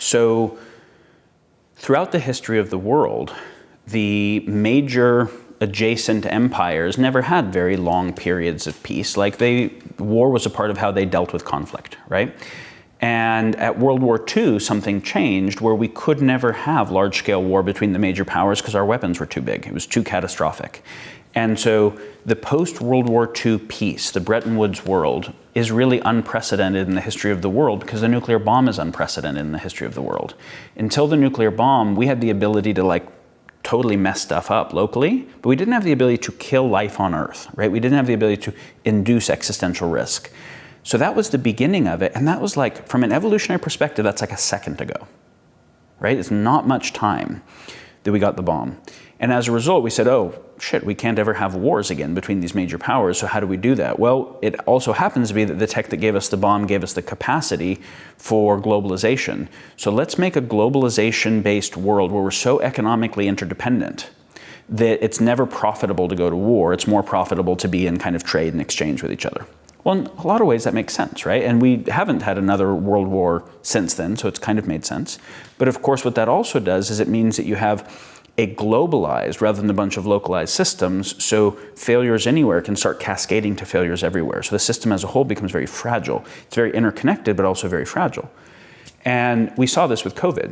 So throughout the history of the world, the major adjacent empires never had very long periods of peace. Like war was a part of how they dealt with conflict, right? And at World War II, something changed where we could never have large-scale war between the major powers because our weapons were too big. It was too catastrophic. And so the post-World War II peace, the Bretton Woods world, is really unprecedented in the history of the world because the nuclear bomb is unprecedented in the history of the world. Until the nuclear bomb, we had the ability to totally mess stuff up locally, but we didn't have the ability to kill life on Earth, right? We didn't have the ability to induce existential risk. So that was the beginning of it, and that was from an evolutionary perspective, that's like a second ago, right? It's not much time that we got the bomb. And as a result, we said, oh, shit, we can't ever have wars again between these major powers, so how do we do that? Well, it also happens to be that the tech that gave us the bomb gave us the capacity for globalization. So let's make a globalization-based world where we're so economically interdependent that it's never profitable to go to war. It's more profitable to be in kind of trade and exchange with each other. Well, in a lot of ways that makes sense, right? And we haven't had another world war since then, so it's kind of made sense. But of course, what that also does is it means that you have a globalized rather than a bunch of localized systems, so failures anywhere can start cascading to failures everywhere. So the system as a whole becomes very fragile. It's very interconnected, but also very fragile. And we saw this with COVID.